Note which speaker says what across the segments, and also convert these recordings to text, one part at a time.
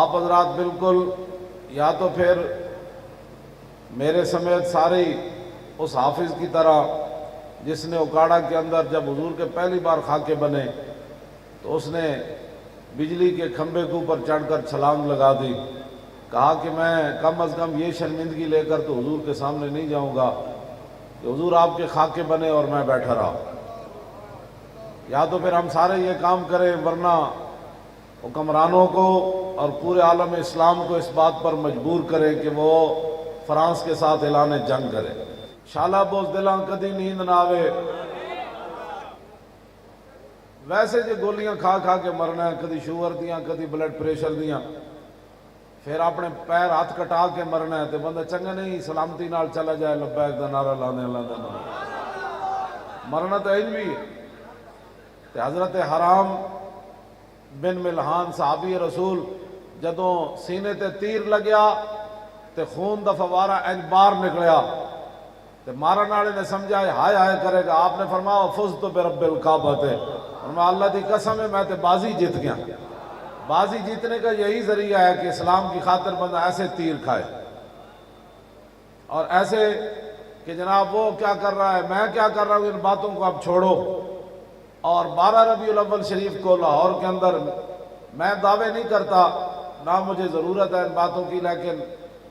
Speaker 1: آپ حضرات بالکل یا تو پھر میرے سمیت سارے اس حافظ کی طرح جس نے اکاڑا کے اندر جب حضور کے پہلی بار خاکے بنے تو اس نے بجلی کے کھمبے کے اوپر چڑھ کر چھلانگ لگا دی، کہا کہ میں کم از کم یہ شرمندگی لے کر تو حضور کے سامنے نہیں جاؤں گا کہ حضور آپ کے خاکے بنے اور میں بیٹھا رہا۔ یا تو پھر ہم سارے یہ کام کریں، ورنہ حکمرانوں کو اور پورے عالم اسلام کو اس بات پر مجبور کریں کہ وہ فرانس کے ساتھ اعلان جنگ کرے۔ شالا بوزدلاں کدی نیند نہ آوے، ویسے جو گولیاں کھا کھا کے مرنا ہے، کدی شوگر دیاں کدی بلڈ پریشر دیاں، پھر اپنے پیر ہاتھ کٹا کے مرنا ہے تو بندہ چنگا نہیں سلامتی نال چلا جائے لبیک دا نعرہ لانے اللہ مرنا تو این بھی ہے۔ حضرت حرام بن ملحان صحابی رسول جدوں سینے تے تیر لگیا تے خون دا فوارہ این بار نکلیا تے مارن والے نے سمجھا ہائے ہائے کرے گا، آپ نے فرمایا فزت برب الکعبہ تے، فرمایا اللہ دی قسم ہے میں تے بازی جیت گیا۔ بازی جیتنے کا یہی ذریعہ ہے کہ اسلام کی خاطر بندہ ایسے تیر کھائے اور ایسے کہ جناب وہ کیا کر رہا ہے میں کیا کر رہا ہوں، ان باتوں کو اب چھوڑو۔ اور 12 ربیع الاول شریف کو لاہور کے اندر میں دعوے نہیں کرتا، نہ مجھے ضرورت ہے ان باتوں کی، لیکن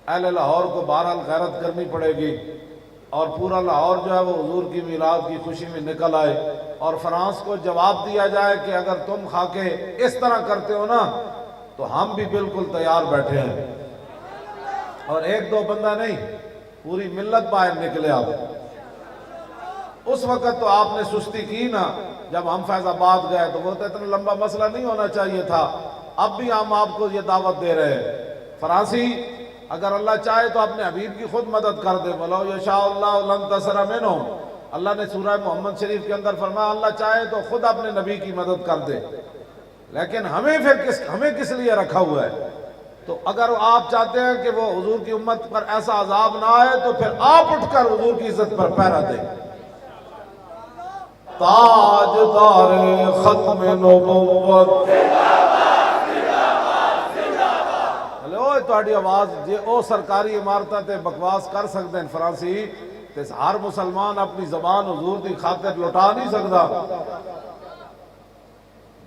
Speaker 1: اہل لاہور کو بہرحال غیرت کرنی پڑے گی اور پورا لاہور جو ہے وہ حضور کی میلاد کی خوشی میں نکل آئے اور فرانس کو جواب دیا جائے کہ اگر تم خاکے اس طرح کرتے ہو نا تو ہم بھی بالکل تیار بیٹھے ہیں۔ اور ایک دو بندہ نہیں، پوری ملت باہر نکلے آپ۔ اس وقت تو آپ نے سستی کی نا، جب ہم فیض آباد گئے تو وہ تو اتنا لمبا مسئلہ نہیں ہونا چاہیے تھا۔ اب بھی ہم آپ کو یہ دعوت دے رہے ہیں، فرانسی اگر اللہ چاہے تو اپنے حبیب کی خود مدد کر دے، وَلَوْ يَشَاءُ اللَّهُ لَانتَصَرَ مِنْهُمْ، اللہ نے سورہ محمد شریف کے اندر فرمایا اللہ چاہے تو خود اپنے نبی کی مدد کر دے، لیکن ہمیں کس لیے رکھا ہوا ہے؟ تو اگر آپ چاہتے ہیں کہ وہ حضور کی امت پر ایسا عذاب نہ آئے تو پھر آپ اٹھ کر حضور کی عزت پر پہرا دیں۔ تاجدار ختم نبوت تہاڈی آواز جے او سرکاری عمارتاں تے بکواس کر سکتے ہیں فرانسی تے ہر مسلمان اپنی زبان حضور دی خاطر لٹا نہیں سکتا۔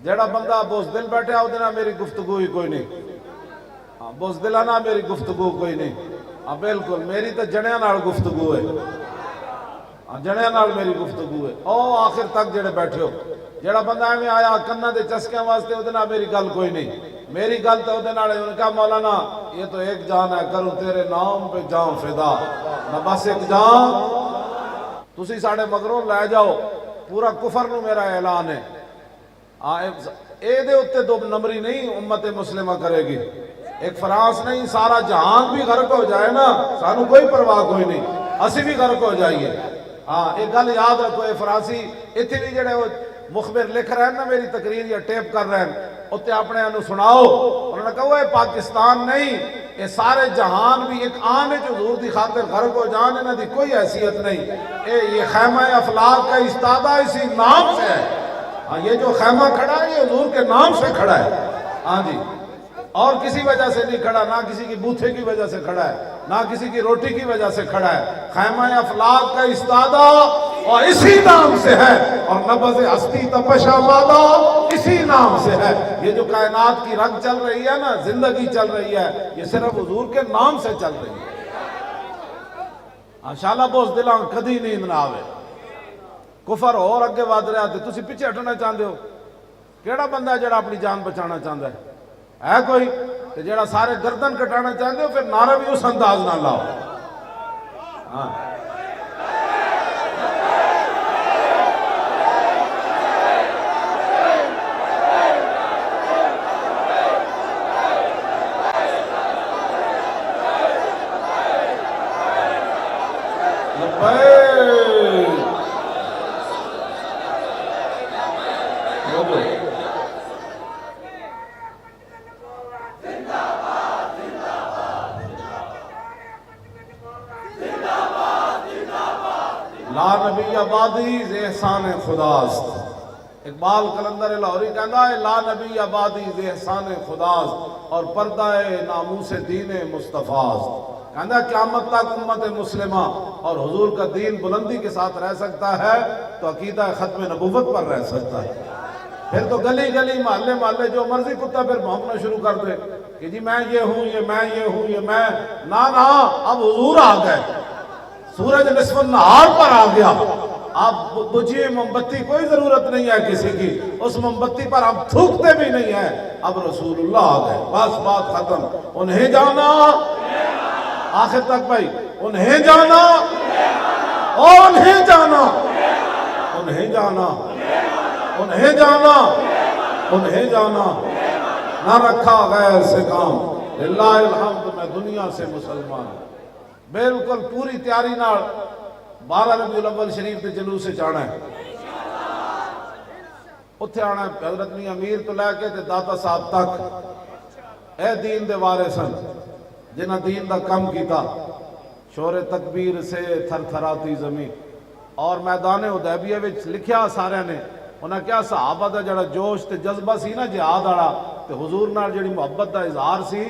Speaker 1: جڑا بندہ بزدل بیٹھا او دے نال میری گفتگو ہی کوئی نہیں، بزدلانہ میری گفتگو کوئی نہیں، بالکل میری تو جنیاں نال گفتگو ہے، جنیاں نال میری گفتگو ہے۔ او آخر تک جڑے بیٹھے ہو، جڑا بندہ میں آیا کنہ دے چسکیاں واسطے او دے نال میری گل کوئی نہیں، میری گل تو دے نال انہوں نے کہا مولانا یہ تو ایک جان ہے، کروں تیرے نام پہ جان فدا، نہ بس ایک جان تسی ساڑھے مگروں لے جاؤ، پورا کفر نو میرا اعلان ہے۔ اے دے اتے دو نمبری نہیں امت مسلمہ کرے گی، ایک فرانس نہیں سارا جہان بھی غرق ہو جائے نا سانو کوئی پرواہ کوئی نہیں، اسی بھی غرق ہو جائیے۔ ایک گل یاد رکھو، اے فرانسی اتنی بھی جڑے مخبر لکھ رہے ہیں نا میری تقریر یا ٹیپ کر رہے ہیں اتے اپنے انہوں سناؤ، انہوں نے کہا وہ پاکستان نہیں یہ سارے جہان بھی ایک آنے جو حضور دی خاطر غرق ہو جان انہوں دی کوئی حیثیت نہیں، یہ خیمہ افلاک کا استادہ اسی نام سے ہے، یہ جو خیمہ کھڑا ہے یہ حضور کے نام سے کھڑا ہے، ہاں جی، اور کسی وجہ سے نہیں کھڑا، نہ کسی کی بوتھے کی وجہ سے کھڑا ہے، نہ کسی کی روٹی کی وجہ سے کھڑا ہے، خیمہ افلاک کا استادہ اور اسی نام سے ہے، اور نبض ہستی تپش آبادہ اسی نام سے ہے۔ یہ جو کائنات کی رنگ چل رہی ہے نا، زندگی چل رہی ہے، یہ صرف حضور کے نام سے چل رہی ہے۔ شالا بوزدلاں کدی نیند نہ آوے، کفر اور اگے واد رہا تھے تسی پیچھے ہٹنا چاہتے ہو، کیڑا بندہ ہے جڑا اپنی جان بچانا چاہتا ہے کوئی؟ تو جڑا سارے گردن کٹانا چاہتے ہو پھر نعرہ بھی اس انداز نہ لاؤ۔ لا نبی آبادی احسان خداست، اقبال قلندر لاہوری کہندا ہے لا نبی آبادی ز احسان خداز اور پردہ ناموس دین مصطفیٰ، کہندا قیامت تک امت مسلمہ اور حضور کا دین بلندی کے ساتھ رہ سکتا ہے تو عقیدہ ختم نبوت پر رہ سکتا ہے۔ پھر تو گلی گلی محلے محلے جو مرضی کتا پھر بھونکنا شروع کر دے کہ جی میں یہ ہوں یہ میں یہ ہوں یہ میں، نا اب حضور آ گئے، سورج نصف النہار پر آ گیا، اب بجھیے موم بتی کوئی ضرورت نہیں ہے کسی کی، اس موم بتی پر ہم تھوکتے بھی نہیں ہیں، اب رسول اللہ آ گئے، بس بات ختم۔ انہیں جانا آخر تک بھائی، انہیں جانا انہیں جانا انہیں جانا انہیں جانا انہیں جانا، نہ رکھا غیر سے کام، للہ الحمد میں دنیا سے مسلمان ہوں۔ بالکل پوری تیاری نال 12 ربیع الاول شریف کے جلوس سے جانا ہے، اتھے آنا ہے حضرت میاں امیر تو لے کے داتا صاحب تک، اے دین دے وارثن جنہ دین دا کم کیتا، شور تکبیر سے تھر تھراتی زمین، اور میدان حدیبیہ وچ لکھیا سارے نے، انہاں کیا صحابہ دا جڑا جوش تے جذبہ سی نا جہاد والا تے حضور نال جڑی محبت دا اظہار سی،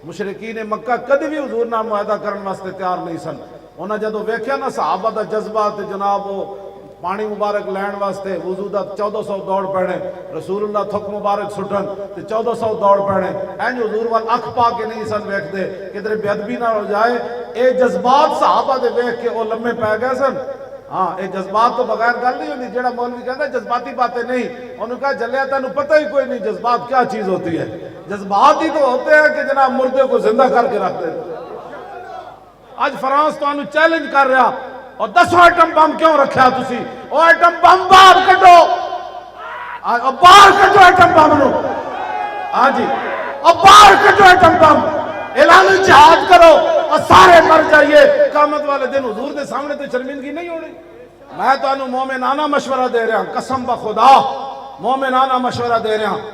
Speaker 1: مشرکین مکہ کدی بھی حضور نال معاہدہ کرن واسطے تیار نہیں سن۔ انہاں جدوں ویکھیا نا صحابہ دا جذبہ تے جناب وہ پانی مبارک لین واسطے وضو دا 1400 دوڑ پینے، رسول اللہ تھک مبارک سٹن تے 1400 دوڑ پینے، اینج حضور وال اکھ پا کے نہیں سن ویکھدے کدھر بے ادبی نہ ہو جائے، اے جذبات صحابہ دے ویکھ کے او لمے پے گئے سن۔ ہاں اے جذبات تو بغیر گل نہیں ہوتی، جڑا مولوی کہتا ہے جذباتی باتیں نہیں، انہوں نے کہا جلیا تینوں پتہ ہی کوئی نہیں جذبات کیا چیز ہوتی ہے، جذبات ہی تو ہوتے ہیں کہ جناب مردے کو زندہ کر کے رکھ دیتے۔ آج فرانس تو انہوں چیلنج کر رہا اور 10 ایٹم بم کیوں رکھا تسی، او ایٹم بم باہر کٹو، باہر کٹو ایٹم بم نو، ہاں جی باہر کٹو ایٹم بم، اعلان جہاد کرو اور سارے مر جائیے، قیامت والے دن حضور دے سامنے تو شرمندگی نہیں ہو رہی۔ میں تو انہوں مومنانہ مشورہ دے رہا ہوں، قسم بخدا مومنانہ مشورہ دے رہا ہوں۔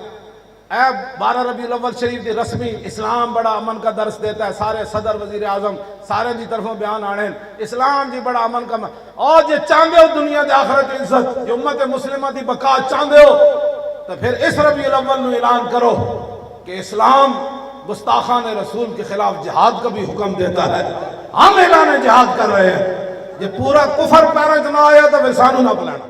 Speaker 1: اے 12 ربیع الاول شریف دی رسمی اسلام بڑا امن کا درس دیتا ہے، سارے صدر وزیر اعظم سارے دی طرفوں بیان آنے، اسلام جی بڑا امن کا، اور جے چاندے ہو دنیا دے آخرت عزت، جو امت مسلمہ دی بقا چاندے ہو تو پھر اس ربیع الاول نو اعلان کرو کہ اسلام گستاخان رسول کے خلاف جہاد کا بھی حکم دیتا ہے، ہم اعلان جہاد کر رہے ہیں، یہ پورا کفر پیرج نہ آیا تو پھر سانو نہ بلانا۔